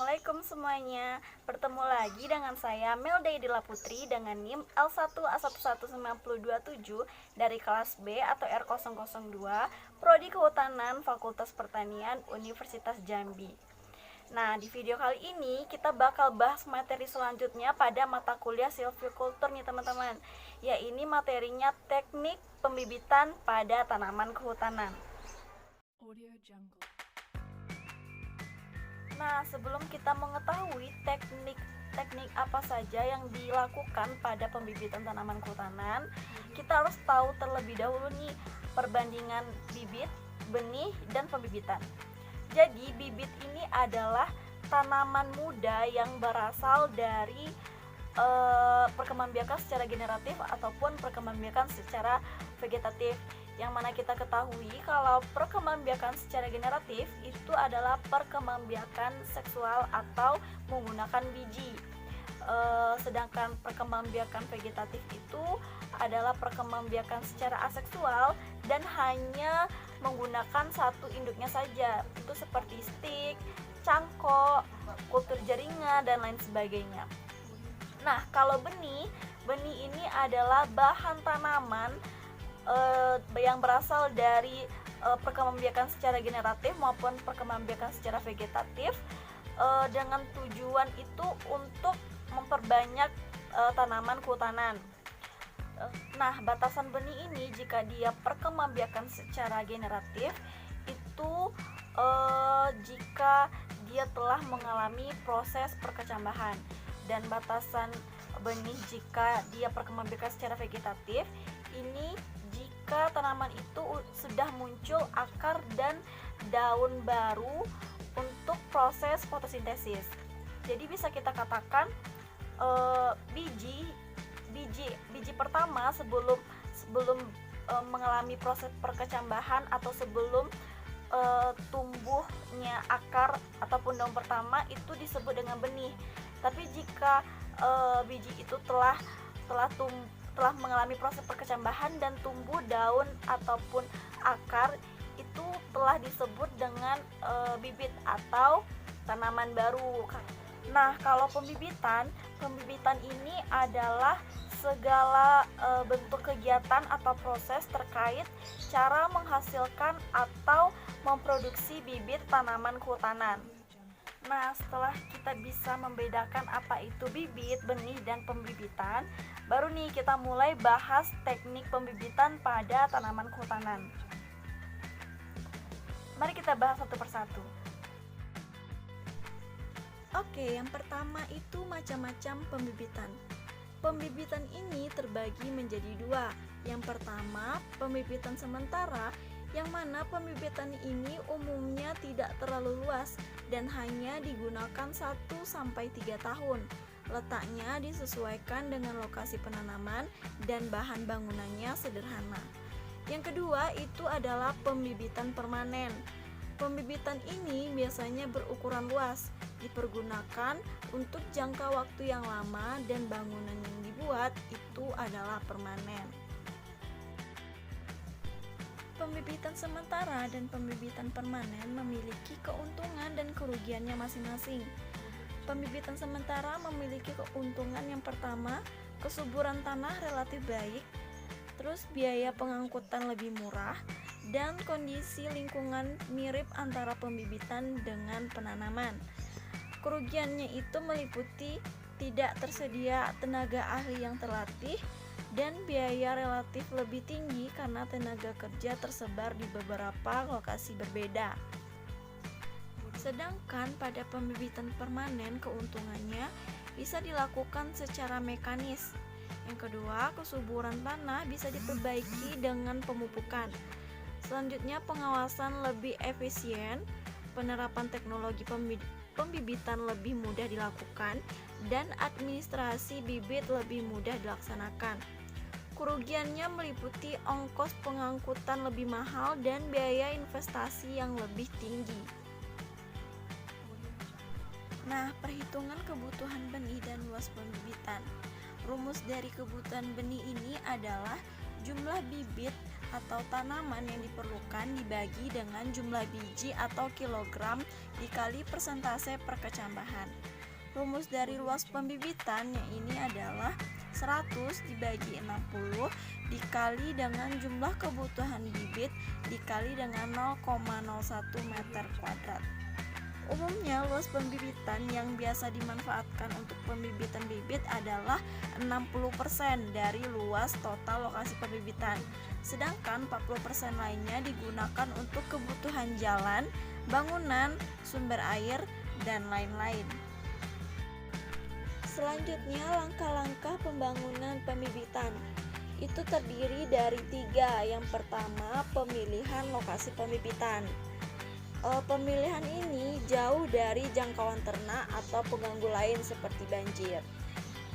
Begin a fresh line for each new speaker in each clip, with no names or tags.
Assalamualaikum semuanya. Bertemu lagi dengan saya Melda Idila Putri dengan NIM L1A11927 dari kelas B atau R002 Prodi Kehutanan Fakultas Pertanian Universitas Jambi. Nah, di video kali ini kita bakal bahas materi selanjutnya pada mata kuliah silviculture nih teman-teman. Ya, ini materinya teknik pembibitan pada tanaman kehutanan.
Audio Jungle.
Nah, sebelum kita mengetahui teknik apa saja yang dilakukan pada pembibitan tanaman kehutanan, kita harus tahu terlebih dahulu nih perbandingan bibit, benih, dan pembibitan. Jadi, bibit ini adalah tanaman muda yang berasal dari perkembangbiakan secara generatif ataupun perkembangbiakan secara vegetatif, yang mana kita ketahui kalau perkembangbiakan secara generatif itu adalah perkembangbiakan seksual atau menggunakan biji, sedangkan perkembangbiakan vegetatif itu adalah perkembangbiakan secara aseksual dan hanya menggunakan satu induknya saja, itu seperti stik, cangkok, kultur jaringan, dan lain sebagainya. Nah, kalau benih ini adalah bahan tanaman yang berasal dari perkembangbiakan secara generatif maupun perkembangbiakan secara vegetatif, dengan tujuan itu untuk memperbanyak tanaman kehutanan. Nah, batasan benih ini jika dia perkembangbiakan secara generatif itu jika dia telah mengalami proses perkecambahan, dan batasan benih jika dia perkembangbiakan secara vegetatif ini jika tanaman itu sudah muncul akar dan daun baru untuk proses fotosintesis. Jadi bisa kita katakan biji pertama sebelum mengalami proses perkecambahan atau sebelum tumbuhnya akar ataupun daun pertama itu disebut dengan benih. Tapi jika biji itu telah mengalami proses perkecambahan dan tumbuh daun ataupun akar, itu telah disebut dengan bibit atau tanaman baru. Nah, kalau pembibitan ini adalah segala bentuk kegiatan atau proses terkait cara menghasilkan atau memproduksi bibit tanaman kehutanan. Nah, setelah kita bisa membedakan apa itu bibit, benih, dan pembibitan, baru nih kita mulai bahas teknik pembibitan pada tanaman kehutanan. Mari kita bahas satu persatu. Oke, yang pertama itu macam-macam pembibitan. Pembibitan ini terbagi menjadi dua. Yang pertama, pembibitan sementara, yang mana pembibitan ini umumnya tidak terlalu luas dan hanya digunakan 1-3 tahun. Letaknya disesuaikan dengan lokasi penanaman dan bahan bangunannya sederhana. Yang kedua itu adalah pembibitan permanen. Pembibitan ini biasanya berukuran luas, dipergunakan untuk jangka waktu yang lama dan bangunan yang dibuat itu adalah permanen. Pembibitan sementara dan pembibitan permanen memiliki keuntungan dan kerugiannya masing-masing. Pembibitan sementara memiliki keuntungan yang pertama, kesuburan tanah relatif baik, terus biaya pengangkutan lebih murah, dan kondisi lingkungan mirip antara pembibitan dengan penanaman. Kerugiannya itu meliputi tidak tersedia tenaga ahli yang terlatih dan biaya relatif lebih tinggi karena tenaga kerja tersebar di beberapa lokasi berbeda. Sedangkan pada pembibitan permanen keuntungannya bisa dilakukan secara mekanis. Yang kedua, kesuburan tanah bisa diperbaiki dengan pemupukan. Selanjutnya, pengawasan lebih efisien, penerapan teknologi pembibitan lebih mudah dilakukan, dan administrasi bibit lebih mudah dilaksanakan. Kerugiannya meliputi ongkos pengangkutan lebih mahal dan biaya investasi yang lebih tinggi. Nah, perhitungan kebutuhan benih dan luas pembibitan. Rumus dari kebutuhan benih ini adalah jumlah bibit atau tanaman yang diperlukan dibagi dengan jumlah biji atau kilogram dikali persentase perkecambahan. Rumus dari luas pembibitan yang ini adalah 100 dibagi 60 dikali dengan jumlah kebutuhan bibit dikali dengan 0,01 meter kuadrat. Umumnya luas pembibitan yang biasa dimanfaatkan untuk pembibitan bibit adalah 60% dari luas total lokasi pembibitan. Sedangkan 40% lainnya digunakan untuk kebutuhan jalan, bangunan, sumber air, dan lain-lain. Selanjutnya, langkah-langkah pembangunan pembibitan. Itu terdiri dari 3. Yang pertama, pemilihan lokasi pembibitan. Pemilihan ini jauh dari jangkauan ternak atau pengganggu lain seperti banjir.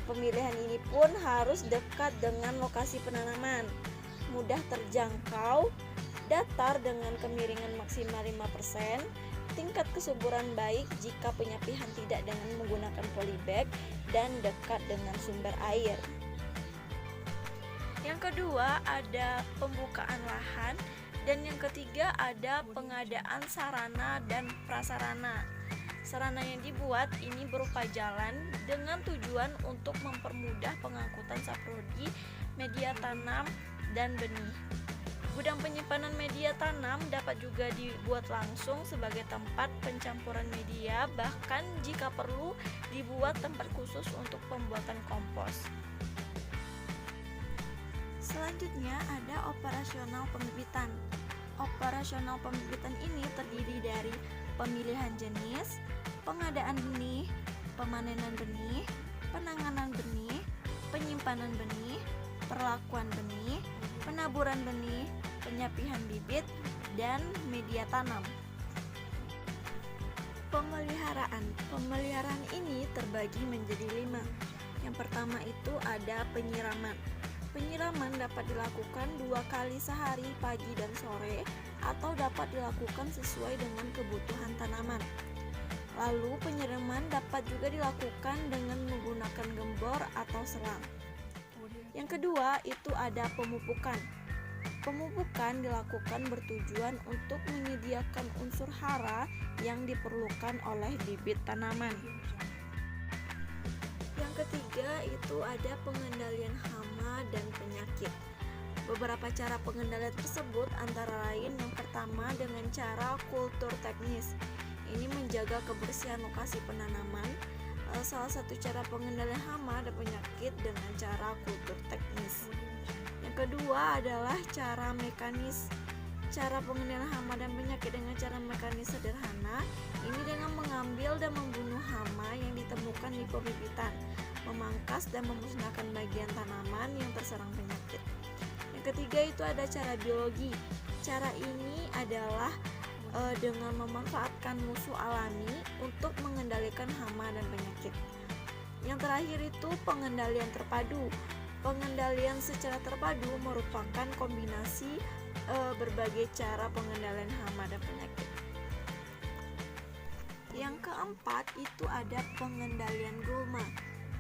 Pemilihan ini pun harus dekat dengan lokasi penanaman, mudah terjangkau, datar dengan kemiringan maksimal 5%, tingkat kesuburan baik jika penyapihan tidak dengan menggunakan polybag, dan dekat dengan sumber air. Yang kedua ada pembukaan lahan. Dan yang ketiga ada pengadaan sarana dan prasarana. Sarana yang dibuat ini berupa jalan dengan tujuan untuk mempermudah pengangkutan saprodi, media tanam, dan benih. Gudang penyimpanan media tanam dapat juga dibuat langsung sebagai tempat pencampuran media, bahkan jika perlu dibuat tempat khusus untuk pembuatan kompos. Selanjutnya ada operasional pembibitan. Operasional pembibitan ini terdiri dari pemilihan jenis, pengadaan benih, pemanenan benih, penanganan benih, penyimpanan benih, perlakuan benih, penaburan benih, penyapihan bibit, dan media tanam. Pemeliharaan ini terbagi menjadi 5. Yang pertama itu ada penyiraman. Penyiraman dapat dilakukan 2 kali sehari, pagi dan sore, atau dapat dilakukan sesuai dengan kebutuhan tanaman. Lalu penyiraman dapat juga dilakukan dengan menggunakan gembor atau selang. Yang kedua itu ada pemupukan. Pemupukan dilakukan bertujuan untuk menyediakan unsur hara yang diperlukan oleh bibit tanaman. Yang ketiga itu ada pengendalian hama dan penyakit. Beberapa cara pengendalian tersebut antara lain yang pertama dengan cara kultur teknis. Ini menjaga kebersihan lokasi penanaman. Salah satu cara pengendalian hama dan penyakit dengan cara kultur teknis. Yang kedua adalah cara mekanis. Cara pengendalian hama dan penyakit dengan cara mekanis sederhana, ini dengan mengambil dan membunuh hama yang ditemukan di pembibitan, memangkas dan memusnahkan bagian tanaman yang terserang penyakit. Yang ketiga itu ada cara biologi. Cara ini adalah dengan memanfaatkan musuh alami untuk mengendalikan hama dan penyakit. Yang terakhir itu pengendalian terpadu. Pengendalian secara terpadu merupakan kombinasi berbagai cara pengendalian hama dan penyakit. Yang keempat itu ada pengendalian gulma.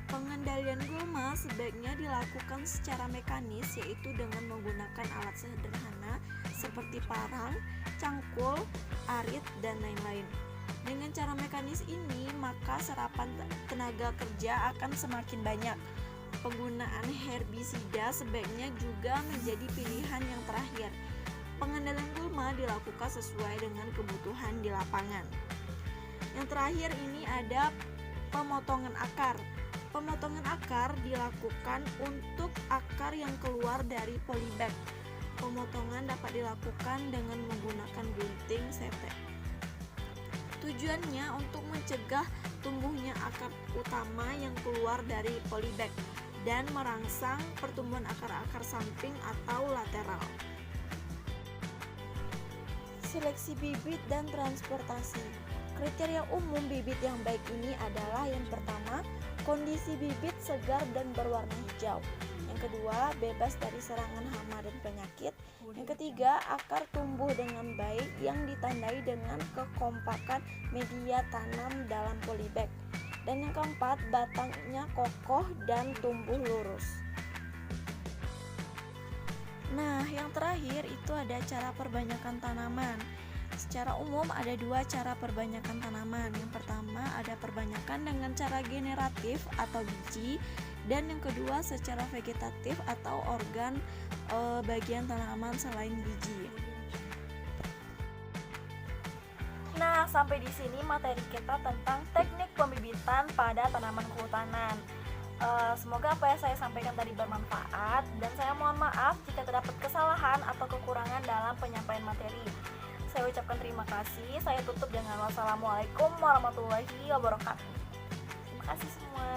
Pengendalian gulma sebaiknya dilakukan secara mekanis, yaitu dengan menggunakan alat sederhana seperti parang, cangkul, arit, dan lain-lain. Dengan cara mekanis ini, maka serapan tenaga kerja akan semakin banyak. Penggunaan herbisida sebaiknya juga menjadi pilihan yang terakhir. Pengendalian gulma dilakukan sesuai dengan kebutuhan di lapangan. Yang terakhir ini ada pemotongan akar. Pemotongan akar dilakukan untuk akar yang keluar dari polybag. Pemotongan dapat dilakukan dengan menggunakan gunting sete. Tujuannya untuk mencegah tumbuhnya akar utama yang keluar dari polybag dan merangsang pertumbuhan akar-akar samping atau lateral. Seleksi bibit dan transportasi. Kriteria umum bibit yang baik ini adalah yang pertama, kondisi bibit segar dan berwarna hijau. Yang kedua, bebas dari serangan hama dan penyakit. Yang ketiga, akar tumbuh dengan baik yang ditandai dengan kekompakan media tanam dalam polybag. Dan yang keempat, batangnya kokoh dan tumbuh lurus. Nah, yang terakhir itu ada cara perbanyakan tanaman. Secara umum ada dua cara perbanyakan tanaman. Yang pertama ada perbanyakan dengan cara generatif atau biji, dan yang kedua secara vegetatif atau organ bagian tanaman selain biji. Nah, sampai di sini materi kita tentang teknik pembibitan pada tanaman kehutanan. Semoga apa yang saya sampaikan tadi bermanfaat, dan saya mohon maaf jika terdapat kesalahan atau kekurangan dalam penyampaian materi. Saya ucapkan terima kasih. Saya tutup dengan wassalamualaikum warahmatullahi wabarakatuh. Terima kasih semua.